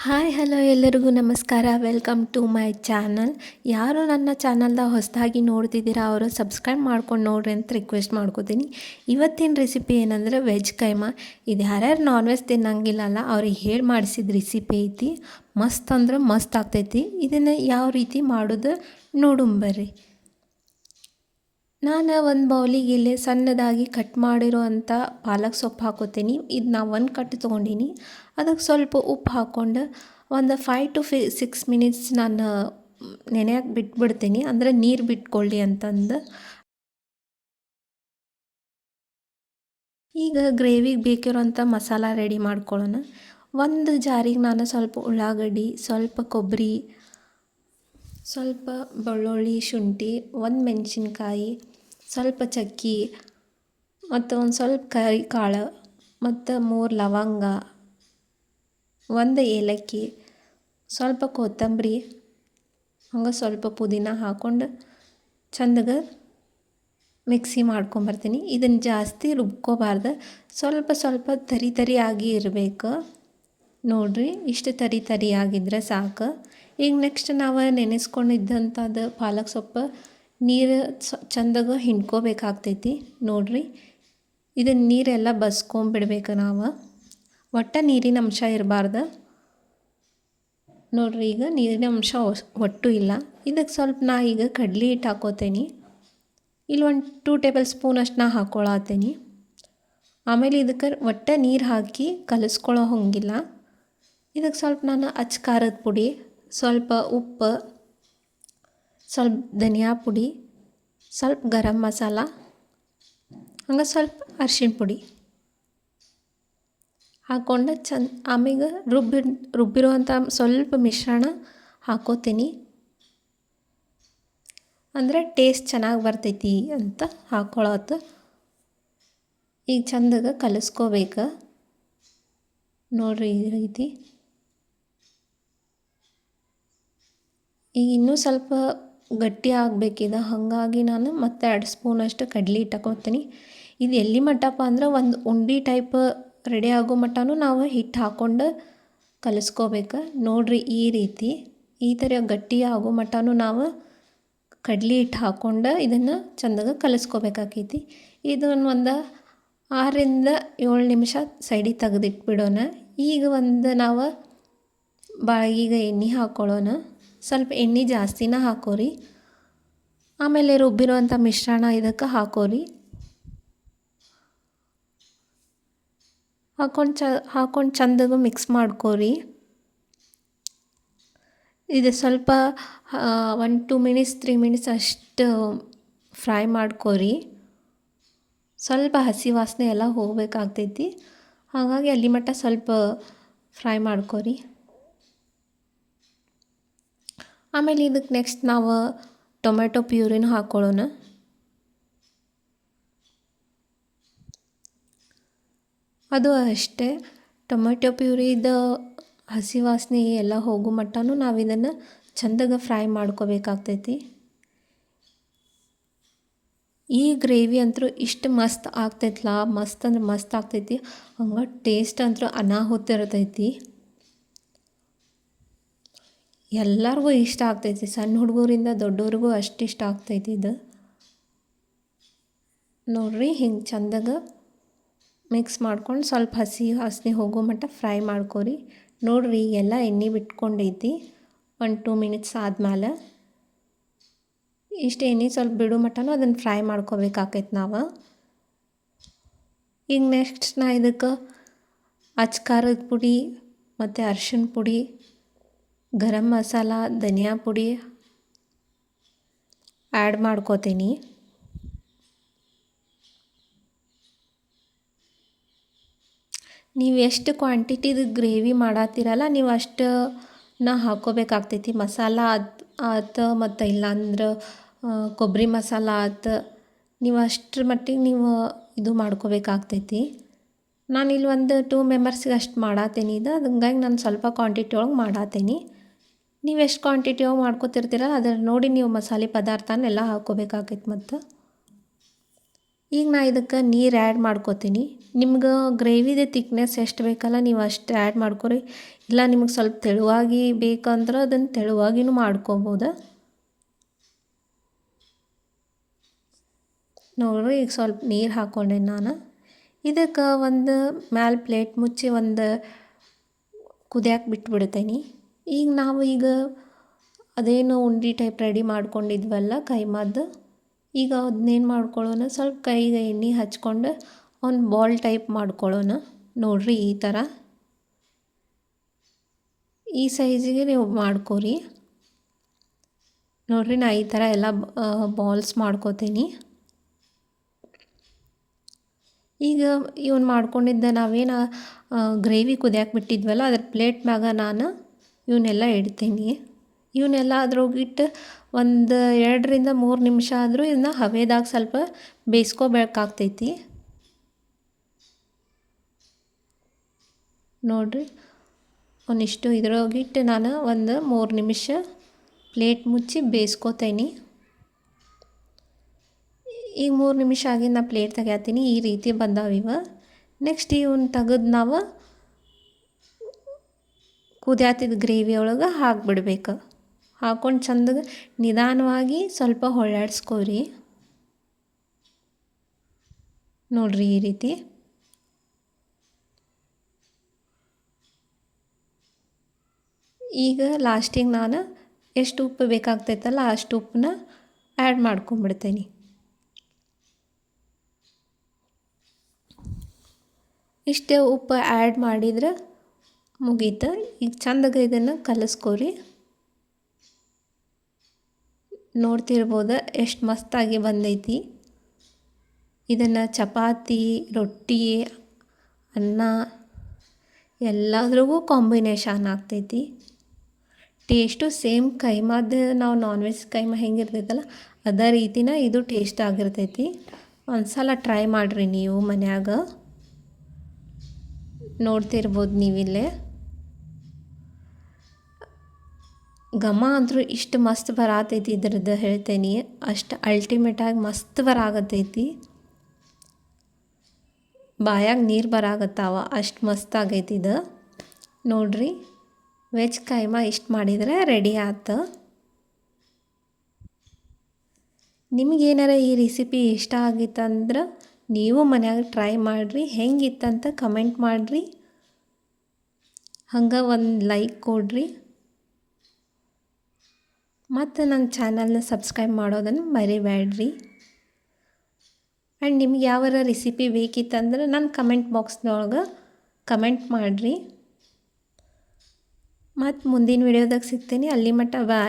Hi hello ಎಲ್ಲರಿಗೂ ನಮಸ್ಕಾರ. Welcome to my channel. ಯಾರು ನನ್ನ ಚಾನಲ್ದಾಗ ಹೊಸದಾಗಿ ನೋಡ್ತಿದ್ದೀರಾ ಅವರು ಸಬ್ಸ್ಕ್ರೈಬ್ ಮಾಡ್ಕೊಂಡು ನೋಡ್ರಿ ಅಂತ ರಿಕ್ವೆಸ್ಟ್ ಮಾಡ್ಕೋತೀನಿ. ಇವತ್ತಿನ ರೆಸಿಪಿ ಏನಂದ್ರೆ ವೆಜ್ ಕೈಮಾ. ಇದು ಯಾರ್ಯಾರು ನಾನ್ ವೆಜ್ ತಿನ್ನಂಗಿಲ್ಲಲ್ಲ ಅವ್ರಿಗೆ ಹೇಳಿ ಮಾಡಿಸಿದ ರೆಸಿಪಿ ಐತಿ. ಮಸ್ತ್ ಅಂದ್ರೆ ಮಸ್ತ್ ಆಗ್ತೈತಿ. ಇದನ್ನು ಯಾವ ರೀತಿ ಮಾಡೋದು ನೋಡುಂಬರ್ರಿ. ನಾನು ಒಂದು ಬೌಲಿಗೆ ಇಲ್ಲಿ ಸಣ್ಣದಾಗಿ ಕಟ್ ಮಾಡಿರೋ ಅಂಥ ಪಾಲಕ್ ಸೊಪ್ಪು ಹಾಕೋತೀನಿ. ಇದು ನಾವು ಒಂದು ಕಟ್ ತೊಗೊಂಡಿನಿ. ಅದಕ್ಕೆ ಸ್ವಲ್ಪ ಉಪ್ಪು ಹಾಕ್ಕೊಂಡು ಒಂದು 5 to 6 ಮಿನಿಟ್ಸ್ ನಾನು ನೆನೆಯಕ್ಕೆ ಬಿಟ್ಬಿಡ್ತೀನಿ. ಅಂದರೆ ನೀರು ಬಿಟ್ಕೊಳ್ಳಿ ಅಂತಂದು. ಈಗ ಗ್ರೇವಿಗೆ ಬೇಕಿರೋಂಥ ಮಸಾಲ ರೆಡಿ ಮಾಡ್ಕೊಳ್ಳೋಣ. ಒಂದು ಜಾರಿಗೆ ನಾನು ಸ್ವಲ್ಪ ಉಳ್ಳಾಗಡ್ಡಿ, ಸ್ವಲ್ಪ ಕೊಬ್ಬರಿ, ಸ್ವಲ್ಪ ಬೆಳ್ಳುಳ್ಳಿ, ಶುಂಠಿ, ಒಂದು ಮೆಣಸಿನ್ಕಾಯಿ, ಸ್ವಲ್ಪ ಚಕ್ಕೆ ಮತ್ತು ಒಂದು ಸ್ವಲ್ಪ ಕರಿ ಕಾಳು ಮತ್ತು 3 ಲವಂಗ, ಒಂದು ಏಲಕ್ಕಿ, ಸ್ವಲ್ಪ ಕೊತ್ತಂಬರಿ, ಹಂಗೆ ಸ್ವಲ್ಪ ಪುದೀನ ಹಾಕ್ಕೊಂಡು ಚಂದಗೆ ಮಿಕ್ಸಿ ಮಾಡ್ಕೊಂಬರ್ತೀನಿ. ಇದನ್ನು ಜಾಸ್ತಿ ರುಬ್ಕೋಬಾರ್ದು, ಸ್ವಲ್ಪ ಸ್ವಲ್ಪ ತರಿ ತರಿಯಾಗಿ ಇರಬೇಕು. ನೋಡಿರಿ, ಇಷ್ಟು ತರಿ ತರಿಯಾಗಿದ್ದರೆ ಸಾಕು. ಈಗ ನೆಕ್ಸ್ಟ್ ನಾವು ನೆನೆಸ್ಕೊಂಡಿದ್ದಂಥದ್ದು ಪಾಲಕ್ ಸೊಪ್ಪು ನೀರು ಚಂದಾಗ ಹಿಂಡ್ಕೋಬೇಕಾಗ್ತೈತಿ. ನೋಡಿರಿ, ಇದನ್ನು ನೀರೆಲ್ಲ ಬಸ್ಕೊಂಬಿಡ್ಬೇಕು ನಾವು. ಒಟ್ಟು ನೀರಿನ ಅಂಶ ಇರಬಾರ್ದು. ನೋಡಿರಿ, ಈಗ ನೀರಿನ ಅಂಶ ಒಟ್ಟು ಇಲ್ಲ. ಇದಕ್ಕೆ ಸ್ವಲ್ಪ ನಾ ಈಗ ಕಡ್ಲೆ ಹಿಟ್ಟು ಹಾಕೋತೀನಿ. ಇಲ್ಲಿ ಒಂದು 2 ಟೇಬಲ್ ಸ್ಪೂನ್ ಅಷ್ಟು ನಾ ಹಾಕ್ಕೊಳತ್ತೀನಿ. ಆಮೇಲೆ ಇದಕ್ಕೆ ಒಟ್ಟು ನೀರು ಹಾಕಿ ಕಲಿಸ್ಕೊಳ್ಳೋ ಹಂಗಿಲ್ಲ. ಇದಕ್ಕೆ ಸ್ವಲ್ಪ ನಾನು ಅಚ್ಚ ಖಾರದ ಪುಡಿ, ಸ್ವಲ್ಪ ಉಪ್ಪು, ಸ್ವಲ್ಪ ಧನಿಯಾ ಪುಡಿ, ಸ್ವಲ್ಪ ಗರಂ ಮಸಾಲ, ಹಂಗೆ ಸ್ವಲ್ಪ ಅರ್ಶಿಣ ಪುಡಿ ಹಾಕ್ಕೊಂಡು ಆಮೇಲೆ ರುಬ್ಬಿರುವಂಥ ಸ್ವಲ್ಪ ಮಿಶ್ರಣ ಹಾಕೋತೀನಿ. ಅಂದರೆ ಟೇಸ್ಟ್ ಚೆನ್ನಾಗಿ ಬರ್ತೈತಿ ಅಂತ ಹಾಕ್ಕೊಳ್ಳೋದು. ಈಗ ಚಂದಾಗ ಕಲಿಸ್ಕೋಬೇಕು. ನೋಡಿರಿ, ಈ ರೀತಿ. ಈಗ ಇನ್ನೂ ಸ್ವಲ್ಪ ಗಟ್ಟಿ ಆಗಬೇಕಿದೆ. ಹಾಗಾಗಿ ನಾನು ಮತ್ತೆ 2 ಸ್ಪೂನಷ್ಟು ಕಡ್ಲೆ ಹಿಟ್ಟು ಹಾಕೋತೀನಿ. ಇದು ಎಲ್ಲಿ ಮಟ್ಟಪ್ಪ ಅಂದ್ರೆ ಒಂದು ಉಂಡೆ ಟೈಪ್ ರೆಡಿ ಆಗೋ ಮಟ್ಟನೂ ನಾವು ಹಿಟ್ಟು ಹಾಕ್ಕೊಂಡು ಕಲಿಸ್ಕೋಬೇಕು. ನೋಡಿರಿ, ಈ ರೀತಿ ಈ ಥರ ಗಟ್ಟಿ ಆಗೋ ಮಟ್ಟನೂ ನಾವು ಕಡ್ಲೆ ಹಿಟ್ಟು ಹಾಕ್ಕೊಂಡು ಇದನ್ನು ಚಂದಾಗ ಕಲಿಸ್ಕೋಬೇಕಾಕೈತಿ. ಇದನ್ನು ಒಂದು 6 to 7 ನಿಮಿಷ ಸೈಡಿಗೆ ತೆಗೆದಿಟ್ಬಿಡೋಣ. ಈಗ ನಾವು ಬಾಳಿಗೆ ಎಣ್ಣೆ ಹಾಕ್ಕೊಳ್ಳೋಣ. ಸ್ವಲ್ಪ ಎಣ್ಣೆ ಜಾಸ್ತಿನ ಹಾಕೋರಿ. ಆಮೇಲೆ ರುಬ್ಬಿರುವಂಥ ಮಿಶ್ರಣ ಇದಕ್ಕೆ ಹಾಕೋರಿ. ಹಾಕ್ಕೊಂಡು ಚಂದಾಗ ಮಿಕ್ಸ್ ಮಾಡ್ಕೋರಿ. ಇದು ಸ್ವಲ್ಪ 1-2 ಮಿನಿಟ್ಸ್ 3 ಮಿನಿಟ್ಸ್ ಅಷ್ಟು ಫ್ರೈ ಮಾಡ್ಕೋರಿ. ಸ್ವಲ್ಪ ಹಸಿ ವಾಸನೆ ಎಲ್ಲ ಹೋಗಬೇಕಾಗ್ತೈತಿ. ಹಾಗಾಗಿ ಅಲ್ಲಿ ಮಟ್ಟ ಸ್ವಲ್ಪ ಫ್ರೈ ಮಾಡ್ಕೋರಿ. ಆಮೇಲೆ ಇದಕ್ಕೆ ನೆಕ್ಸ್ಟ್ ನಾವು ಟೊಮೆಟೊ ಪ್ಯೂರಿನ ಹಾಕ್ಕೊಳ್ಳೋಣ. ಅದು ಅಷ್ಟೇ, ಟೊಮೆಟೊ ಪ್ಯೂರಿದ ಹಸಿ ವಾಸನೆ ಎಲ್ಲ ಹೋಗೋ ಮಟ್ಟನೂ ನಾವು ಇದನ್ನು ಚಂದಾಗ ಫ್ರೈ ಮಾಡ್ಕೋಬೇಕಾಗ್ತೈತಿ. ಈ ಗ್ರೇವಿ ಅಂತೂ ಇಷ್ಟು ಮಸ್ತ್ ಆಗ್ತೈತಲ್ಲ, ಮಸ್ತ್ ಅಂದ್ರೆ ಮಸ್ತ್ ಆಗ್ತೈತಿ. ಹಂಗೆ ಟೇಸ್ಟ್ ಅಂತೂ ಅನಾಹುತ ಇರ್ತೈತಿ. ಎಲ್ಲರಿಗೂ ಇಷ್ಟ ಆಗ್ತೈತಿ. ಸಣ್ಣ ಹುಡುಗರಿಂದ ದೊಡ್ಡವ್ರಿಗೂ ಅಷ್ಟು ಇಷ್ಟ ಆಗ್ತೈತಿ ಇದು. ನೋಡಿರಿ, ಹಿಂಗೆ ಚಂದಾಗ ಮಿಕ್ಸ್ ಮಾಡ್ಕೊಂಡು ಸ್ವಲ್ಪ ಹಸಿ ವಾಸನೆ ಹೋಗೋ ಮಟ್ಟ ಫ್ರೈ ಮಾಡ್ಕೊರಿ. ನೋಡಿರಿ, ಎಲ್ಲ ಎಣ್ಣೆ ಬಿಟ್ಕೊಂಡೈತಿ. 1-2 ಮಿನಿಟ್ಸ್ ಆದ್ಮೇಲೆ ಇಷ್ಟು ಎಣ್ಣೆ ಸ್ವಲ್ಪ ಬಿಡೋ ಮಟ್ಟನೂ ಅದನ್ನು ಫ್ರೈ ಮಾಡ್ಕೋಬೇಕಾಕೈತಿ ನಾವು. ಈಗ ನೆಕ್ಸ್ಟ್ ನಾ ಇದಕ್ಕೆ ಅಚ್ಚ ಖಾರದ ಪುಡಿ ಮತ್ತು ಅರ್ಶಿಣ ಪುಡಿ, ಗರಂ ಮಸಾಲ, ಧನಿಯಾ ಪುಡಿ ಆ್ಯಡ್ ಮಾಡ್ಕೋತೀನಿ. ನೀವು ಎಷ್ಟು ಕ್ವಾಂಟಿಟಿದು ಗ್ರೇವಿ ಮಾಡತ್ತೀರಲ್ಲ ನೀವು ಅಷ್ಟನ್ನ ಹಾಕ್ಕೋಬೇಕಾಗ್ತೈತಿ. ಮಸಾಲ ಆತು ಮತ್ತು ಇಲ್ಲಾಂದ್ರೆ ಕೊಬ್ಬರಿ ಮಸಾಲ ಆತು, ನೀವು ಅಷ್ಟರ ಮಟ್ಟಿಗೆ ನೀವು ಇದು ಮಾಡ್ಕೋಬೇಕಾಗ್ತೈತಿ. ನಾನಿಲ್ಲಿ ಒಂದು 2 ಮೆಂಬರ್ಸಿಗೆ ಅಷ್ಟು ಮಾಡತ್ತೀನಿ ಇದು. ಹಂಗಾಗಿ ನಾನು ಸ್ವಲ್ಪ ಕ್ವಾಂಟಿಟಿ ಒಳಗೆ ಮಾಡತ್ತೀನಿ. ನೀವು ಎಷ್ಟು ಕ್ವಾಂಟಿಟಿ ಒಳಗೆ ಮಾಡ್ಕೋತಿರ್ತೀರ ಅದನ್ನು ನೋಡಿ ನೀವು ಮಸಾಲೆ ಪದಾರ್ಥನೆಲ್ಲ ಹಾಕ್ಕೋಬೇಕಾಗೈತಿ. ಮತ್ತು ಈಗ ನಾ ಇದಕ್ಕೆ ನೀರು ಆ್ಯಡ್ ಮಾಡ್ಕೋತೀನಿ. ನಿಮ್ಗೆ ಗ್ರೇವಿದು ತಿಕ್ನೆಸ್ ಎಷ್ಟು ಬೇಕಲ್ಲ ನೀವು ಅಷ್ಟು ಆ್ಯಡ್ ಮಾಡ್ಕೊರಿ. ಇಲ್ಲ ನಿಮ್ಗೆ ಸ್ವಲ್ಪ ತೆಳುವಾಗಿ ಬೇಕಂದ್ರೆ ಅದನ್ನು ತೆಳುವಾಗಿನೂ ಮಾಡ್ಕೋಬೋದು. ನೋಡ್ರಿ ಈಗ ಸ್ವಲ್ಪ ನೀರು ಹಾಕ್ಕೊಂಡೆ ನಾನು. ಇದಕ್ಕೆ ಒಂದು ಮ್ಯಾಲೆ ಪ್ಲೇಟ್ ಮುಚ್ಚಿ ಒಂದು ಕುದಿಯಕ್ಕೆ ಬಿಟ್ಬಿಡ್ತೀನಿ. ಈಗ ಅದೇನು ಉಂಡೆ ಟೈಪ್ ರೆಡಿ ಮಾಡ್ಕೊಂಡಿದ್ವಲ್ಲ ಕೈಮಾದ್ದು, ಈಗ ಅದನ್ನೇನು ಮಾಡ್ಕೊಳ್ಳೋಣ, ಸ್ವಲ್ಪ ಕೈಗೆ ಎಣ್ಣೆ ಹಚ್ಕೊಂಡು ಒಂದು ಬಾಲ್ ಟೈಪ್ ಮಾಡ್ಕೊಳ್ಳೋಣ. ನೋಡ್ರಿ ಈ ಥರ ಈ ಸೈಜಿಗೆ ನೀವು ಮಾಡ್ಕೊರಿ. ನೋಡ್ರಿ ನಾ ಈ ಥರ ಎಲ್ಲ ಬಾಲ್ಸ್ ಮಾಡ್ಕೋತೀನಿ. ಈಗ ಇವನು ಮಾಡ್ಕೊಂಡಿದ್ದ ನಾವೇನು ಗ್ರೇವಿ ಕುದಿಯಕ್ಕೆ ಬಿಟ್ಟಿದ್ವಲ್ಲ ಅದ್ರ ಪ್ಲೇಟ್ ಮ್ಯಾಗ ನಾನು ಇವನ್ನೆಲ್ಲ ಇಡ್ತೀನಿ. ಇವನ್ನೆಲ್ಲ ಅದ್ರೊಳಗಿಟ್ಟು ಒಂದು 2ರಿಂದ 3 ನಿಮಿಷ ಆದರೂ ಇದನ್ನ ಹವೆದಾಗ ಸ್ವಲ್ಪ ಬೇಯಿಸ್ಕೋಬೇಕಾಗ್ತೈತಿ. ನೋಡಿರಿ ಒಂದಿಷ್ಟು ಇದ್ರೊಳಗಿಟ್ಟು ನಾನು ಒಂದು 3 ನಿಮಿಷ ಪ್ಲೇಟ್ ಮುಚ್ಚಿ ಬೇಯಿಸ್ಕೋತೀನಿ. ಈಗ 3 ನಿಮಿಷ ಆಗಿ ನಾ ಪ್ಲೇಟ್ ತೆಗ್ಯಾತೀನಿ. ಈ ರೀತಿ ಬಂದಾವಿವ. ನೆಕ್ಸ್ಟ್ ಇವನ್ನ ತೆಗೆದು ನಾವು ಕುದಿಯಾತಿದ್ದ ಗ್ರೇವಿ ಒಳಗೆ ಹಾಕ್ಬಿಡ್ಬೇಕು. ಹಾಕ್ಕೊಂಡು ಚಂದಗೆ ನಿಧಾನವಾಗಿ ಸ್ವಲ್ಪ ಹೊಳ್ಳಾಡಿಸ್ಕೋರಿ. ನೋಡ್ರಿ ಈ ರೀತಿ. ಈಗ ಲಾಸ್ಟಿಗೆ ನಾನು ಎಷ್ಟು ಉಪ್ಪು ಬೇಕಾಗ್ತೈತಲ್ಲ ಅಷ್ಟು ಉಪ್ಪನ್ನ ಆ್ಯಡ್ ಮಾಡ್ಕೊಂಬಿಡ್ತೀನಿ. ಇಷ್ಟೇ ಉಪ್ಪು ಆ್ಯಡ್ ಮಾಡಿದ್ರೆ ಮುಗೀತು. ಈಗ ಚಂದಗೆ ಇದನ್ನು ಕಲಿಸ್ಕೋರಿ. ನೋಡ್ತಿರ್ಬೋದು ಎಷ್ಟು ಮಸ್ತಾಗಿ ಬಂದೈತಿ. ಇದನ್ನು ಚಪಾತಿ, ರೊಟ್ಟಿ, ಅನ್ನ ಎಲ್ಲದ್ರಿಗೂ ಕಾಂಬಿನೇಷನ್ ಆಗ್ತೈತಿ. ಟೇಸ್ಟು ಸೇಮ್ ಕೈಮಾದ್ದು ನಾವು ನಾನ್ ವೆಜ್ ಕೈಮಾ ಹೆಂಗಿರ್ತೈತಲ್ಲ ಅದೇ ರೀತಿನ ಇದು ಟೇಸ್ಟ್ ಆಗಿರ್ತೈತಿ. ಒಂದು ಸಲ ಟ್ರೈ ಮಾಡಿರಿ ನೀವು ಮನ್ಯಾಗ. ನೋಡ್ತಿರ್ಬೋದು ನೀವಿಲ್ಲೇ ಘಮ ಅಂತೂ ಇಷ್ಟು ಮಸ್ತ್ ಬರಾತೈತಿ. ಇದ್ರದ್ದು ಹೇಳ್ತೇನೆ ಅಷ್ಟು ಅಲ್ಟಿಮೇಟಾಗಿ ಮಸ್ತ್ ಬರಾಗತ್ತೈತಿ. ಬಾಯಾಗ ನೀರು ಬರಾಗತ್ತಾವ ಅಷ್ಟು ಮಸ್ತ್ ಆಗೈತಿ ಇದು. ನೋಡ್ರಿ ವೆಜ್ ಕೈಮಾ ಇಷ್ಟು ಮಾಡಿದರೆ ರೆಡಿ ಆಯ್ತು. ನಿಮಗೇನಾರ ಈ ರೆಸಿಪಿ ಇಷ್ಟ ಆಗಿತ್ತಂದ್ರೆ ನೀವು ಮನ್ಯಾಗ ಟ್ರೈ ಮಾಡಿರಿ. ಹೆಂಗಿತ್ತಂತ ಕಮೆಂಟ್ ಮಾಡಿರಿ. ಹಂಗೆ ಒಂದು ಲೈಕ್ ಕೊಡ್ರಿ. ಮತ್ತು ನನ್ನ ಚಾನಲ್ನ ಸಬ್ಸ್ಕ್ರೈಬ್ ಮಾಡೋದನ್ನು ಮರಿಬೇಡ್ರಿ. ಆ್ಯಂಡ್ ನಿಮ್ಗೆ ಯಾವಾರ ರೆಸಿಪಿ ಬೇಕಿತ್ತಂದ್ರೆ ನನ್ನ ಕಮೆಂಟ್ ಬಾಕ್ಸ್ನೊಳಗೆ ಕಮೆಂಟ್ ಮಾಡಿರಿ. ಮತ್ತು ಮುಂದಿನ ವಿಡಿಯೋದಾಗ ಸಿಗ್ತೀನಿ. ಅಲ್ಲಿ ಮಟ್ಟ ಬಾಯ್.